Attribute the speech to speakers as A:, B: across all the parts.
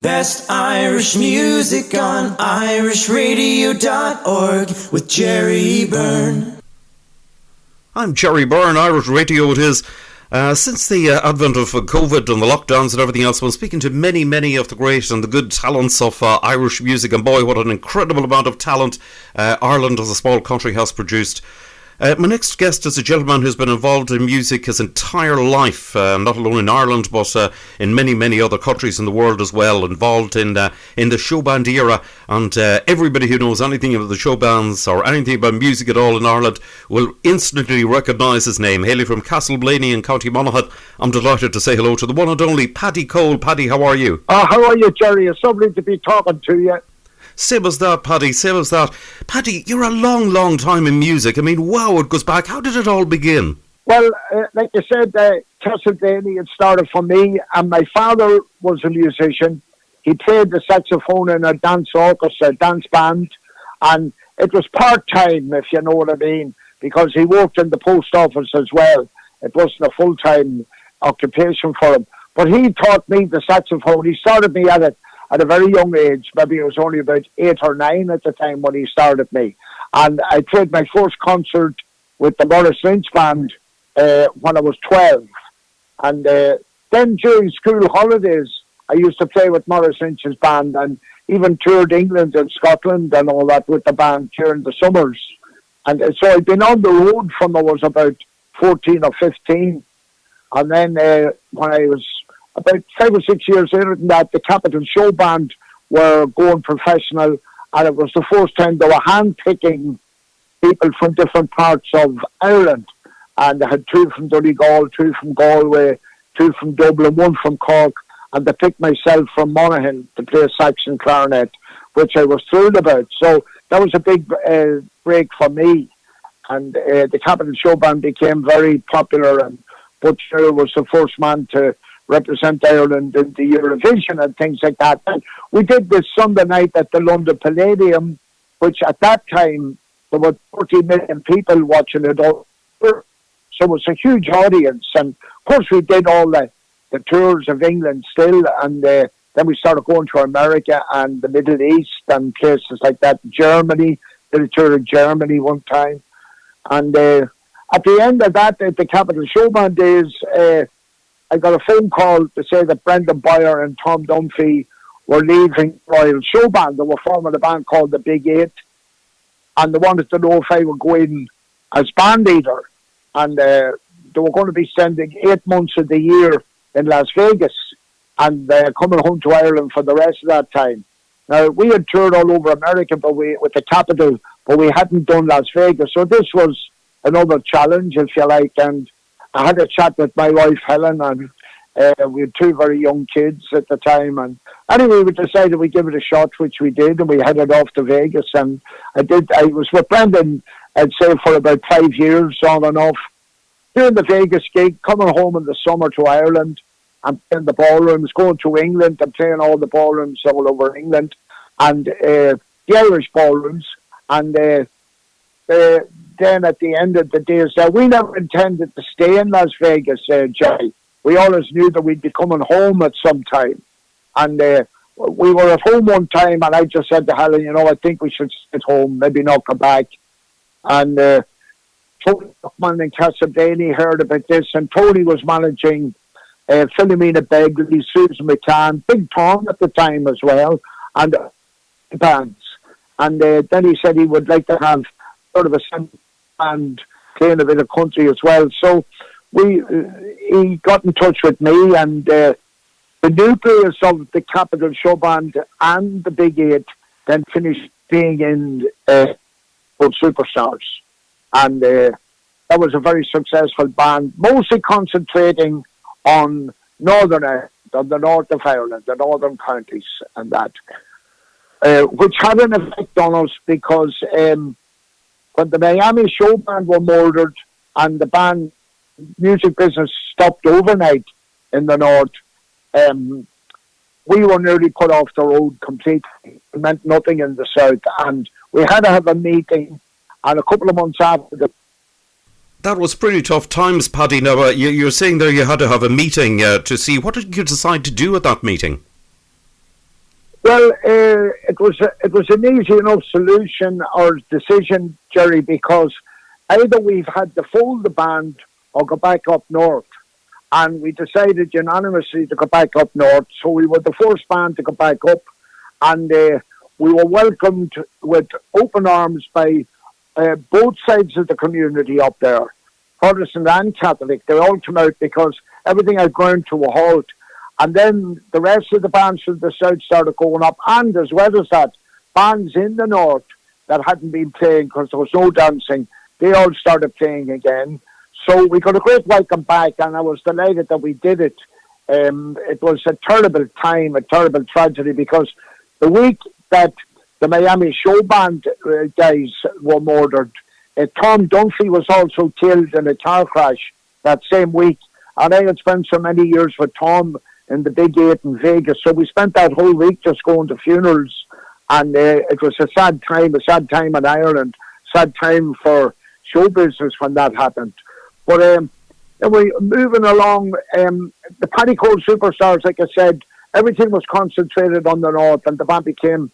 A: Best Irish music on irishradio.org with Jerry Byrne.
B: I'm Jerry Byrne, Irish Radio it is. Since the advent of COVID and the lockdowns and everything else, I've been speaking to many of the great and the good talents of Irish music, and boy, what an incredible amount of talent Ireland as a small country has produced. My next guest is a gentleman who's been involved in music his entire life, not alone in Ireland, but in many other countries in the world as well, involved in the showband era, and everybody who knows anything about the showbands or anything about music at all in Ireland will instantly recognise his name. Hailing from Castleblaney in County Monaghan, I'm delighted to say hello to the one and only Paddy Cole. Paddy, how are you?
C: How are you, Jerry? It's lovely to be talking to you.
B: Same as that, Paddy, same as that. Paddy, you're a long time in music. I mean, wow, it goes back. How did it all begin?
C: Well, like you said, Castleblaney, it started for me, and my father was a musician. He played the saxophone in a dance orchestra, dance band, and it was part-time, if you know what I mean, because he worked in the post office as well. It wasn't a full-time occupation for him. But he taught me the saxophone. He started me at it at a very young age. Maybe it was only about 8 or 9 at the time when he started me. And I played my first concert with the Morris Lynch Band when I was 12. And then during school holidays, I used to play with Morris Lynch's band and even toured England and Scotland and all that with the band during the summers. And so I'd been on the road from I was about 14 or 15. And then when I was about 5 or 6 years later than that, the Capital Showband were going professional, and it was the first time they were hand-picking people from different parts of Ireland. And they had 2 from Donegal, 2 from Galway, 2 from Dublin, 1 from Cork, and they picked myself from Monaghan to play sax and clarinet, which I was thrilled about. So that was a big break for me. And the Capital Showband became very popular, and Butch Hill was the first man to represent Ireland in the Eurovision and things like that. And we did this Sunday night at the London Palladium, which at that time there were 40 million people watching it all. So it was a huge audience. And of course we did all the tours of England still, and then we started going to America and the Middle East and places like that. Germany, did a tour of Germany one time. And at the end of that, at the Capital Showband days, I got a phone call to say that Brendan Boyer and Tom Dunphy were leaving Royal Showband. They were forming a band called the Big Eight, and they wanted to know if I would go in as band leader. And they were going to be spending 8 months of the year in Las Vegas and coming home to Ireland for the rest of that time. Now, we had toured all over America with the Capital, but we hadn't done Las Vegas. So this was another challenge, if you like, and I had a chat with my wife, Helen, and we had 2 very young kids at the time. And anyway, we decided we'd give it a shot, which we did, and we headed off to Vegas. And I was with Brendan, I'd say, for about 5 years, on and off, doing the Vegas gig, coming home in the summer to Ireland, and playing the ballrooms, going to England and playing all the ballrooms all over England, and the Irish ballrooms. And then at the end of the day, we never intended to stay in Las Vegas, Jay. We always knew that we'd be coming home at some time. And we were at home one time, and I just said to Helen, I think we should stay at home, maybe not come back. And Tony Buckman in Castleblaney heard about this, and Tony was managing Philomena Begley, Susan McCann, Big Tom at the time as well, and bands. And then he said he would like to have sort of a and playing a bit of country as well. So he got in touch with me, and the nucleus of the Capital Showband and the Big Eight then finished being in Superstars. And that was a very successful band, mostly concentrating on Northern Ireland, on the north of Ireland, the northern counties and that, which had an effect on us because when the Miami Showband were murdered and the band music business stopped overnight in the north, we were nearly put off the road completely. It meant nothing in the south, and we had to have a meeting, and a couple of months after
B: That was pretty tough times, Paddy. Now, you're saying there you had to have a meeting to see. What did you decide to do at that meeting?
C: Well, it was an easy enough solution or decision, Jerry, because either we've had to fold the band or go back up north. And we decided unanimously to go back up north. So we were the first band to go back up. And we were welcomed with open arms by both sides of the community up there, Protestant and Catholic. They all came out because everything had ground to a halt. And then the rest of the bands from the south started going up. And as well as that, bands in the north that hadn't been playing because there was no dancing, they all started playing again. So we got a great welcome back, and I was delighted that we did it. It was a terrible time, a terrible tragedy, because the week that the Miami Showband guys were murdered, Tom Dunphy was also killed in a car crash that same week. And I had spent so many years with Tom in the Big 8 in Vegas. So we spent that whole week just going to funerals. And it was a sad time in Ireland, sad time for show business when that happened. But we're moving along. The Paddy Cole Superstars, like I said, everything was concentrated on the north, and the band became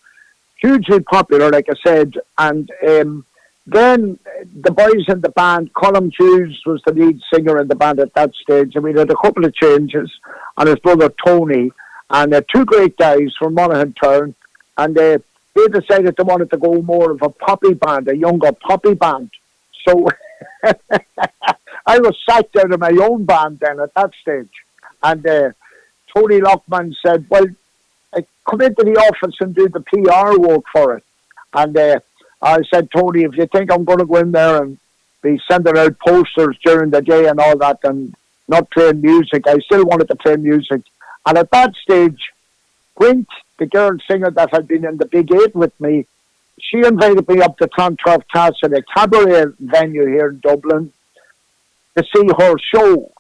C: hugely popular, like I said. And then the boys in the band, Colin Hughes was the lead singer in the band at that stage, and we had a couple of changes, and his brother Tony, and two great guys from Monaghan Town, and they decided they wanted to go more of a poppy band, a younger poppy band. So I was sacked out of my own band then at that stage. And Tony Lockman said, well, come into the office and do the PR work for it. And I said, Tony, if you think I'm going to go in there and be sending out posters during the day and all that and not playing music, I still wanted to play music. And at that stage, Gwent, the girl singer that had been in the Big 8 with me, she invited me up to Clontarf Castle, a cabaret venue here in Dublin, to see her show.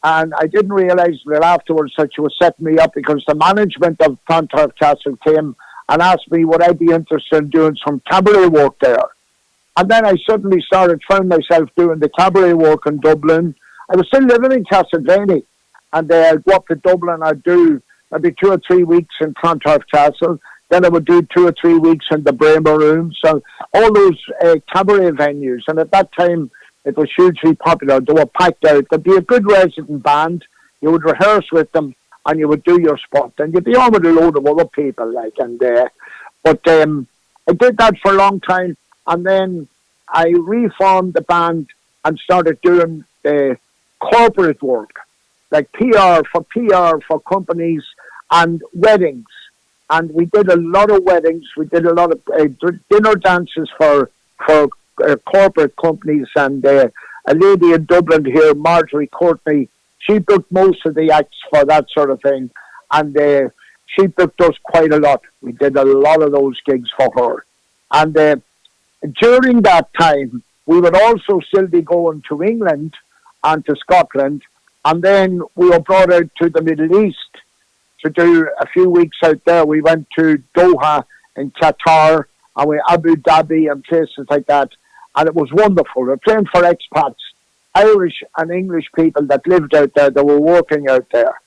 C: And I didn't realise that afterwards that she was setting me up, because the management of Clontarf Castle came and asked me would I be interested in doing some cabaret work there. And then I suddenly found myself doing the cabaret work in Dublin. I was still living in Castlevania, and I'd go up to Dublin. I'd do maybe 2 or 3 weeks in Clontarf Castle. Then I would do 2 or 3 weeks in the Bramer Room. So all those cabaret venues. And at that time, it was hugely popular. They were packed out. There'd be a good resident band. You would rehearse with them, and you would do your spot. And you'd be on with a load of other people. But I did that for a long time. And then I reformed the band and started doing corporate work, like PR for companies and weddings. And we did a lot of weddings. We did a lot of dinner dances for corporate companies. And a lady in Dublin here, Marjorie Courtney, she booked most of the acts for that sort of thing. And she booked us quite a lot. We did a lot of those gigs for her. And during that time, we would also still be going to England and to Scotland. And then we were brought out to the Middle East to do a few weeks out there. We went to Doha in Qatar, and we Abu Dhabi and places like that. And it was wonderful. We're playing for expats, Irish and English people that lived out there, that were working out there.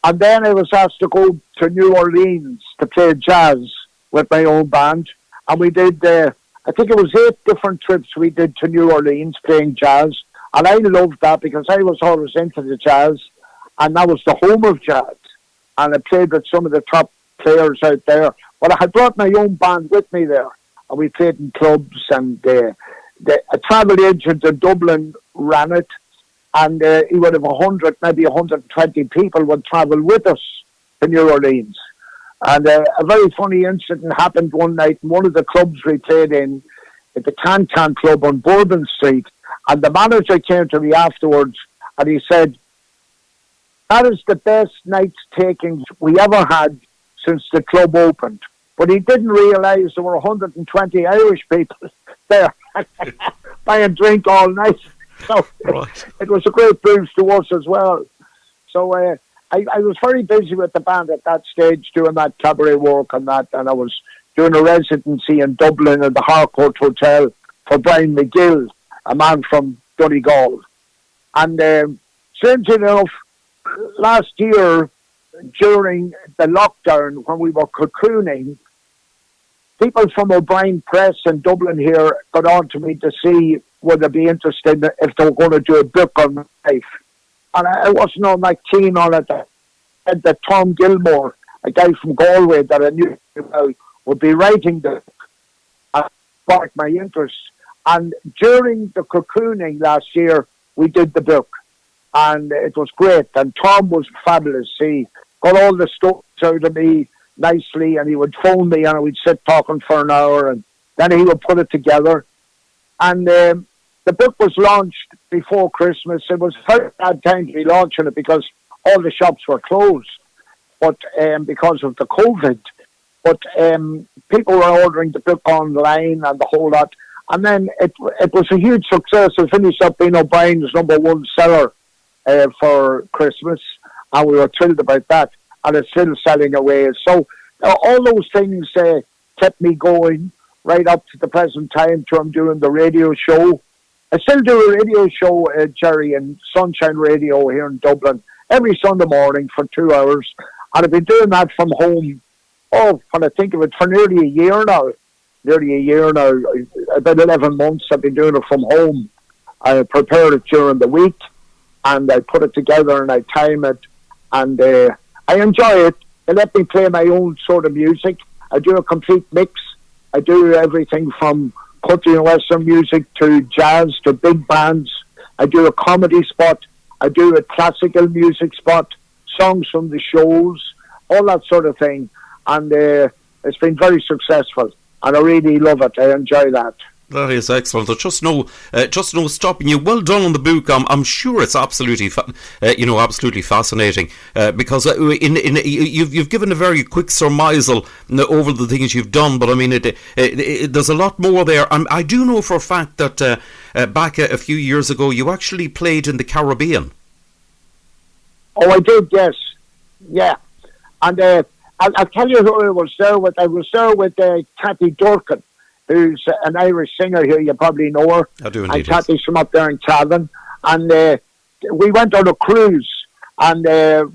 C: And then I was asked to go to New Orleans to play jazz with my own band. And we did, I think it was 8 different trips we did to New Orleans playing jazz. And I loved that because I was always into the jazz. And that was the home of jazz. And I played with some of the top players out there. But I had brought my own band with me there. And we played in clubs. And a travel agent in Dublin ran it. And he would have 100, maybe 120 people would travel with us to New Orleans. And a very funny incident happened one night in one of the clubs we played in, at the Can-Can Club on Bourbon Street. And the manager came to me afterwards and he said, that is the best night's takings we ever had since the club opened. But he didn't realise there were 120 Irish people there buying drink all night. So it was a great boost to us as well. So I was very busy with the band at that stage, doing that cabaret work and that, and I was doing a residency in Dublin at the Harcourt Hotel for Brian McGill, a man from Donegal. And strangely enough, last year, during the lockdown when we were cocooning, people from O'Brien Press in Dublin here got on to me to see would I be interested if they were going to do a book on my life. And I wasn't all that keen on it. And that Tom Gilmore, a guy from Galway that I knew well, would be writing the book and sparked my interest. And during the cocooning last year, we did the book. And it was great. And Tom was fabulous. He got all the stories out of me nicely, and he would phone me and we'd sit talking for an hour, and then he would put it together. And the book was launched before Christmas. It was a very bad time to be launching it because all the shops were closed, but because of the COVID. But people were ordering the book online and the whole lot. And then it was a huge success. It finished up being O'Brien's #1 seller for Christmas, and we were thrilled about that. And it's still selling away. So all those things kept me going right up to the present time till I'm doing the radio show. I still do a radio show, Jerry, in Sunshine Radio here in Dublin every Sunday morning for 2 hours. And I've been doing that from home, when I think of it, for nearly a year now. About 11 months I've been doing it from home. I prepare it during the week, and I put it together and I time it, and I enjoy it. They let me play my own sort of music. I do a complete mix. I do everything from country and western music to jazz to big bands. I do a comedy spot. I do a classical music spot, songs from the shows, all that sort of thing. And it's been very successful, and I really love it. I enjoy that.
B: That is excellent. There's just no stopping you. Well done on the book. I'm sure it's absolutely, absolutely fascinating because you've given a very quick surmisal over the things you've done. But I mean, there's a lot more there. I do know for a fact that back a few years ago, you actually played in the Caribbean.
C: Oh, I did. Yes, yeah. And I'll tell you who I was there with. I was there with Cathy Durkin, who's an Irish singer here. You probably know her.
B: I do indeed.
C: And Cathy's from up there in Cavan. And we went on a cruise, and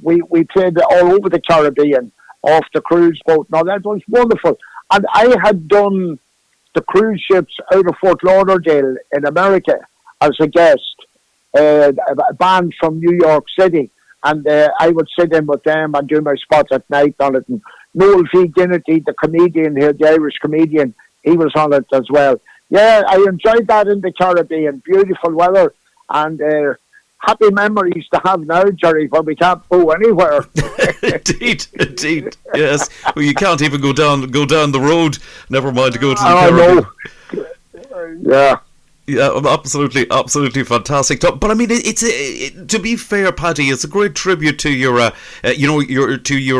C: we played all over the Caribbean off the cruise boat. Now, that was wonderful. And I had done the cruise ships out of Fort Lauderdale in America as a guest, a band from New York City. And I would sit in with them and do my spot at night on it. And Noel V. Ginnity, the comedian here, the Irish comedian, he was on it as well. Yeah, I enjoyed that in the Caribbean. Beautiful weather, and happy memories to have now, Jerry, when we can't go anywhere.
B: Indeed, yes. Well, you can't even go down the road. Never mind to go to the Caribbean.
C: No. Yeah.
B: Yeah, absolutely fantastic. But I mean, to be fair, Paddy, it's a great tribute to your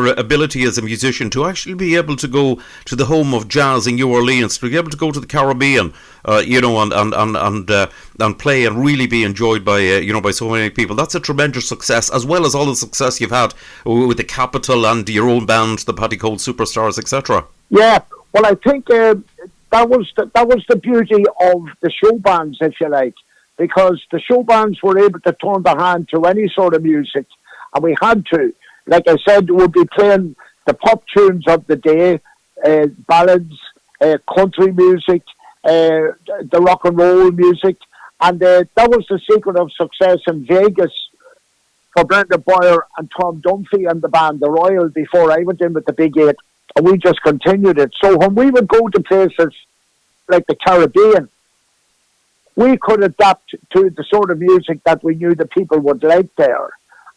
B: ability as a musician to actually be able to go to the home of jazz in New Orleans, to be able to go to the Caribbean, and play and really be enjoyed by by so many people. That's a tremendous success, as well as all the success you've had with the Capital and your own band, the Paddy Cole Superstars, etc.
C: Yeah, well, I think. That was the beauty of the show bands, if you like, because the show bands were able to turn their hand to any sort of music, and we had to. Like I said, we'll be playing the pop tunes of the day, ballads, country music, the rock and roll music, and that was the secret of success in Vegas for Brenda Boyer and Tom Dunphy and the band, the Royal, before I went in with the Big Eight. And we just continued it. So when we would go to places like the Caribbean, we could adapt to the sort of music that we knew the people would like there.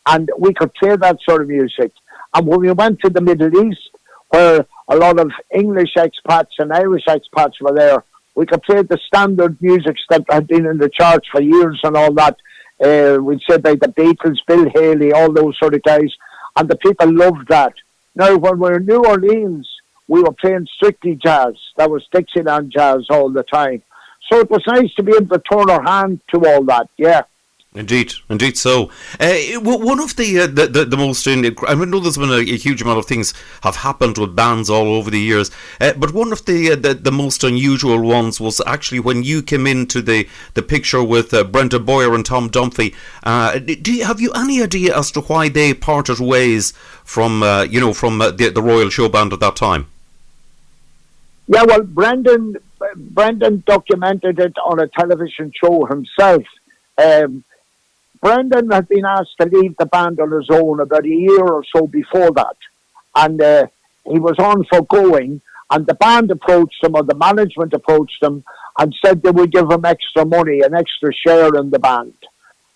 C: And we could play that sort of music. And when we went to the Middle East, where a lot of English expats and Irish expats were there, we could play the standard music that had been in the charts for years and all that. We'd say by the Beatles, Bill Haley, all those sort of guys. And the people loved that. Now, when we were in New Orleans, we were playing strictly jazz. That was Dixieland jazz all the time. So it was nice to be able to turn our hand to all that, yeah.
B: Indeed so. One of the most, I know there's been a huge amount of things have happened with bands all over the years, but one of the most unusual ones was actually when you came into the picture with Brenda Boyer and Tom Dunphy. Have you any idea as to why they parted ways from the Royal Showband at that time?
C: Yeah, well, Brendan documented it on a television show himself. Brendan had been asked to leave the band on his own about a year or so before that. And he was on for going, and the band approached him, or the management approached him, and said they would give him extra money, an extra share in the band.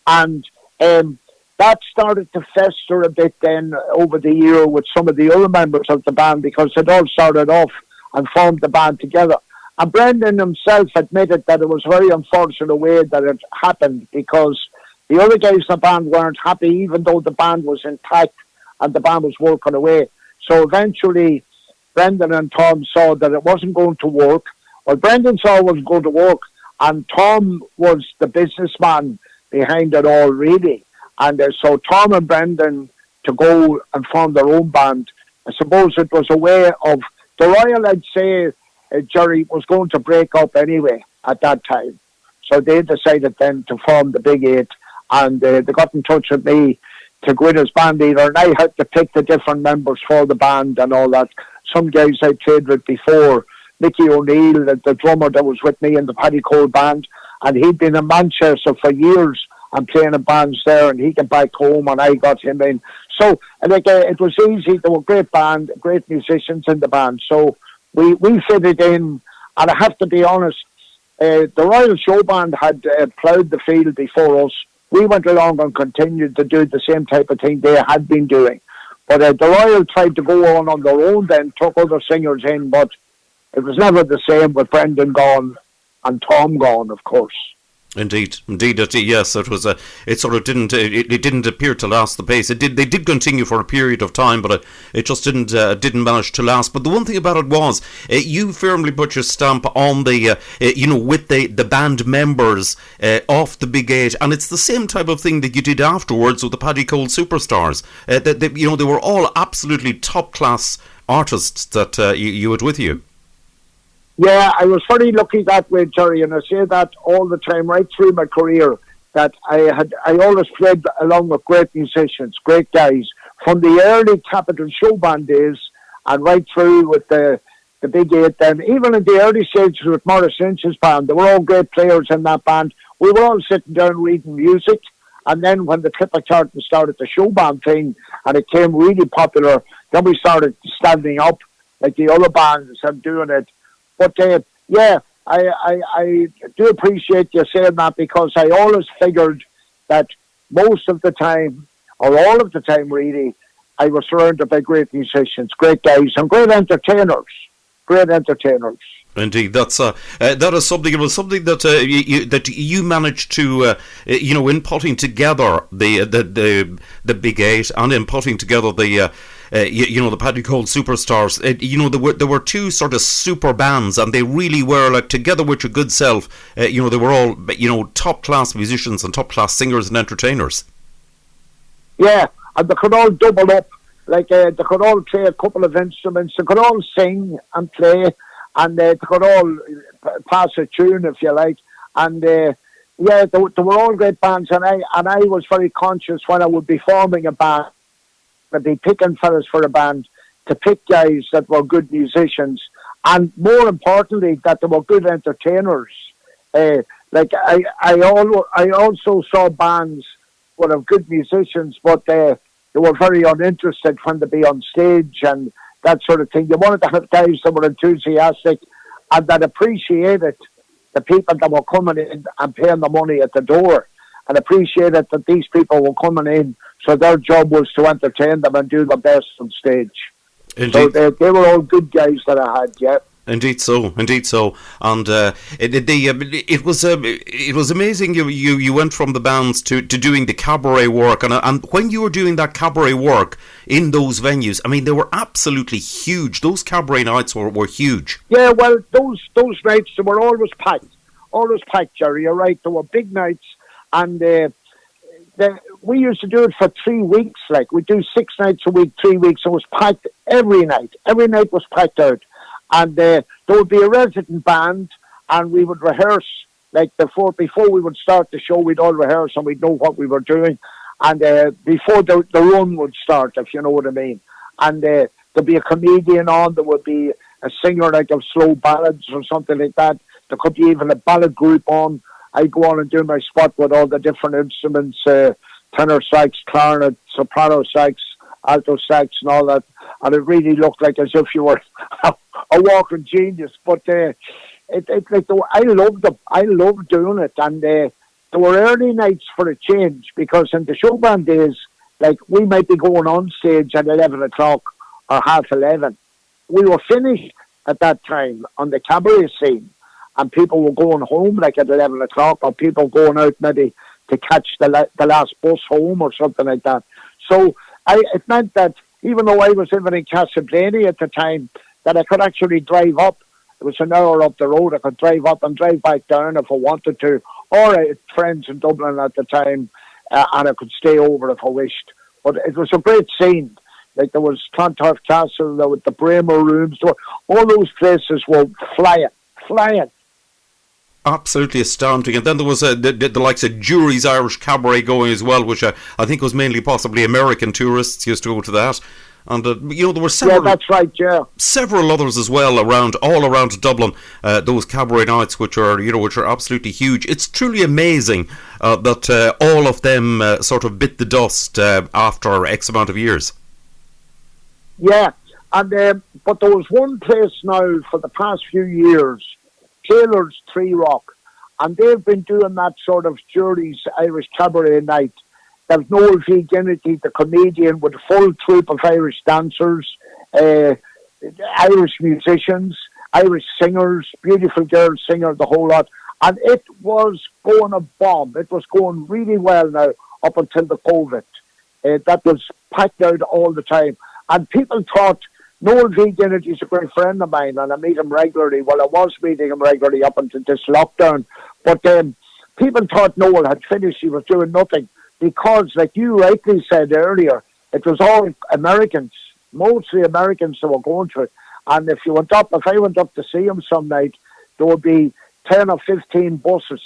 C: And that started to fester a bit then over the year with some of the other members of the band, because it all started off and formed the band together. And Brendan himself admitted that it was a very unfortunate way that it happened, because the other guys in the band weren't happy, even though the band was intact and the band was working away. So eventually, Brendan and Tom saw that it wasn't going to work. Well, Brendan saw it was going to work, and Tom was the businessman behind it all, really. And so Tom and Brendan to go and form their own band, I suppose it was a way of, the Royal, I'd say, Jerry, was going to break up anyway at that time. So they decided then to form the Big Eight, and they got in touch with me to go in as band leader, and I had to pick the different members for the band and all that. Some guys I played with before, Mickey O'Neill, the drummer that was with me in the Paddy Cole band, and he'd been in Manchester for years and playing in bands there, and he came back home and I got him in. So it was easy. They were a great band, great musicians in the band. So we fitted in, and I have to be honest, the Royal Showband had ploughed the field before us. We went along and continued to do the same type of thing they had been doing. But the Royal tried to go on their own then, took other singers in, but it was never the same with Brendan gone and Tom gone, of course.
B: Indeed, yes. It was it sort of didn't. It didn't appear to last the pace. It did. They did continue for a period of time, but it just didn't manage to last. But the one thing about it was, you firmly put your stamp on the, with the band members off the Big Eight, and it's the same type of thing that you did afterwards with the Paddy Cole Superstars. They were all absolutely top class artists that you had with you.
C: Yeah, I was very lucky that way, Jerry, and I say that all the time, right through my career, that I always played along with great musicians, great guys, from the early Capital Showband days and right through with the Big Eight then. Even in the early stages with Morris Lynch's band, they were all great players in that band. We were all sitting down reading music, and then when the Clipper Charlton started the Showband thing and it came really popular, then we started standing up like the other bands and doing it. But I do appreciate you saying that, because I always figured that most of the time, or all of the time really, I was surrounded by great musicians, great guys, and great entertainers.
B: Indeed, that is something. It was something that you managed to, in putting together the Big Eight and in putting together the Paddy Cole Superstars. There were two sort of super bands, and they really were, like, together with your good self. They were all top class musicians and top class singers and entertainers.
C: Yeah, and they could all double up. Like they could all play a couple of instruments. They could all sing and play, and they could all pass a tune, if you like. And they were all great bands. And I was very conscious when I would be forming a band, I'd be picking fellas for a band, to pick guys that were good musicians, and more importantly, that they were good entertainers. I also saw bands that have good musicians, but they were very uninterested when they be on stage and that sort of thing. You wanted to have guys that were enthusiastic and that appreciated the people that were coming in and paying the money at the door, and appreciated that these people were coming in, so their job was to entertain them and do the best on stage.
B: Indeed.
C: So they were all good guys that I had, yeah.
B: Indeed so, and it was amazing. You went from the bands to doing the cabaret work, and when you were doing that cabaret work in those venues, I mean, they were absolutely huge. Those cabaret nights were huge.
C: Yeah, well, those nights, they were always packed, Jerry. You're right. They were big nights, and we used to do it for 3 weeks. Like, we do 6 nights a week, 3 weeks. It was packed every night. Every night was packed out. And there would be a resident band, and we would rehearse. Like, before we would start the show, we'd all rehearse and we'd know what we were doing. And before the run would start, if you know what I mean. And there'd be a comedian on. There would be a singer, like, of slow ballads or something like that. There could be even a ballad group on. I'd go on and do my spot with all the different instruments, tenor sax, clarinet, soprano sax, alto sax, and all that. And it really looked like as if you were a walking genius. But I loved it. I loved doing it. And there were early nights for a change, because in the showband days, like, we might be going on stage at 11 o'clock or half 11. We were finished at that time on the cabaret scene, and people were going home like at 11 o'clock, or people going out maybe to catch the last bus home or something like that. So it meant that even though I was living in Castleblaney at the time, that I could actually drive up. It was an hour up the road. I could drive up and drive back down if I wanted to, or I had friends in Dublin at the time, and I could stay over if I wished. But it was a great scene. Like, there was Clontarf Castle, there was the Braemar Rooms, all those places were flying.
B: Absolutely astounding. And then there was the likes of Jury's Irish Cabaret going as well, which I think was mainly possibly American tourists used to go to that. And there were several.
C: Yeah, that's right. Yeah,
B: several others as well all around Dublin. Those cabaret nights, which are absolutely huge. It's truly amazing that all of them sort of bit the dust after X amount of years.
C: Yeah, and but there was one place now for the past few years, Taylor's Tree Rock, and they've been doing that sort of Jury's Irish Cabaret night. There's Noel V. Ginnity, the comedian, with a full troupe of Irish dancers, Irish musicians, Irish singers, beautiful girl singer, the whole lot. And it was going a bomb. It was going really well now up until the COVID. That was packed out all the time. And people thought, Noel V. Ginnity is a great friend of mine, and I meet him regularly. Well, I was meeting him regularly up until this lockdown. But people thought Noel had finished. He was doing nothing. Because, like you rightly said earlier, it was all Americans, mostly Americans that were going to it. And if I went up to see him some night, there would be 10 or 15 buses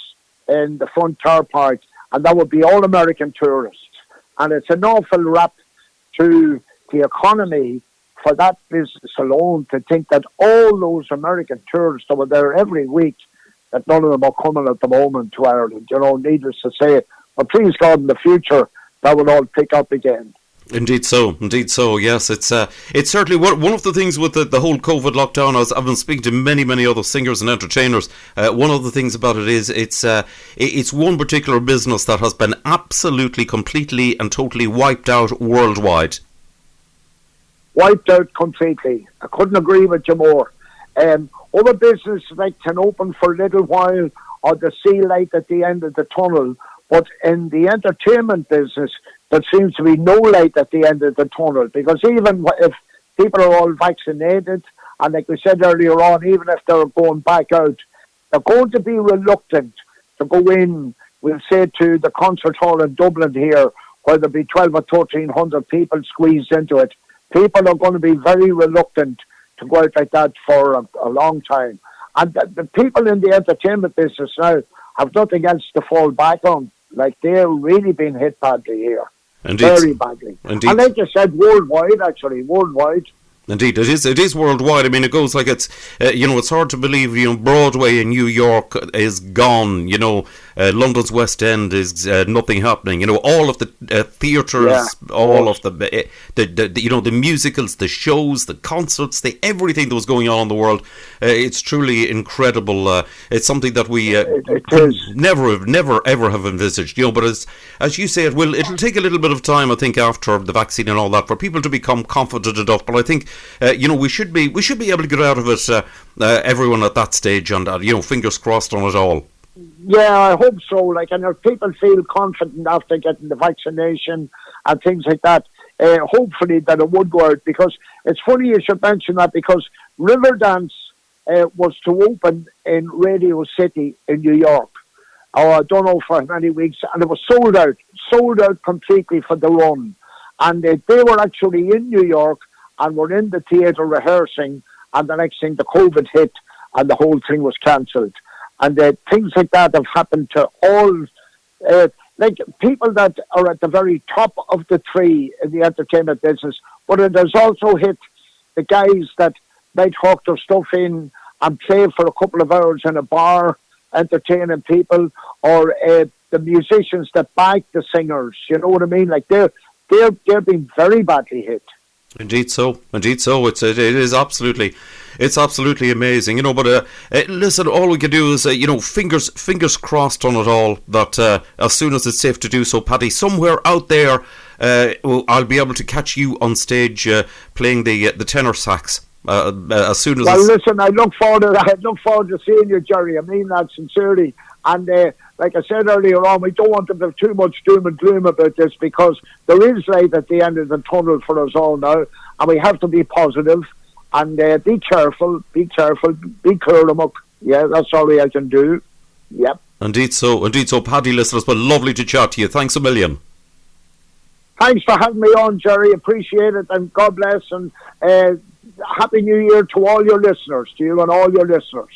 C: in the front car park, and that would be all American tourists. And it's an awful rap to the economy for that business alone, to think that all those American tourists that were there every week, that none of them are coming at the moment to Ireland, needless to say. But please God, in the future, that will all pick up again.
B: Indeed so, yes. It's certainly one of the things with the whole COVID lockdown. I've been speaking to many other singers and entertainers. One of the things about it is it's one particular business that has been absolutely, completely and totally wiped out worldwide.
C: Wiped out completely. I couldn't agree with you more. Other businesses like can open for a little while, or they see light at the end of the tunnel. But in the entertainment business, there seems to be no light at the end of the tunnel, because even if people are all vaccinated, and like we said earlier on, even if they're going back out, they're going to be reluctant to go in, we'll say, to the concert hall in Dublin here, where there'll be 12 or 1,300 people squeezed into it. People are going to be very reluctant to go out like that for a long time. And the people in the entertainment business now have nothing else to fall back on. Like, they're really being hit badly here.
B: Indeed.
C: Very badly.
B: Indeed.
C: And like you said, worldwide.
B: Indeed, it is worldwide. I mean, it goes like it's hard to believe, Broadway in New York is gone, London's West End is nothing happening, all of the theatres, all of the musicals, the shows, the concerts, everything that was going on in the world. It's truly incredible. It's something that we never ever have envisaged, but as you say, it'll take a little bit of time, I think, after the vaccine and all that, for people to become confident enough. But I think we should be able to get out of it, everyone at that stage, and fingers crossed on it all.
C: Yeah, I hope so. Like, and if people feel confident after getting the vaccination and things like that, hopefully that it would go out. Because it's funny you should mention that, because Riverdance was to open in Radio City in New York, I don't know for how many weeks, and it was sold out completely for the run. And they were actually in New York and were in the theatre rehearsing, and the next thing, the COVID hit, and the whole thing was cancelled. And things like that have happened to all, like people that are at the very top of the tree in the entertainment business, but it has also hit the guys that might hawk their stuff in and play for a couple of hours in a bar, entertaining people, or the musicians that back the singers. You know what I mean? Like they're being very badly hit.
B: Indeed so. It is absolutely, it's absolutely amazing, you know. But listen, all we can do is, fingers crossed on it all that as soon as it's safe to do so, Paddy, somewhere out there, I'll be able to catch you on stage playing the tenor sax as soon as.
C: Well, listen, I look forward to seeing you, Jerry. I mean that sincerely. And like I said earlier on, we don't want to have too much doom and gloom about this, because there is light at the end of the tunnel for us all now, and we have to be positive and be careful, be cool. Yeah, that's all I can do. Yep.
B: Indeed so, Paddy. Listen, it's been lovely to chat to you. Thanks a million.
C: Thanks for having me on, Jerry. Appreciate it, and God bless, and Happy New Year to all your listeners, to you and all your listeners.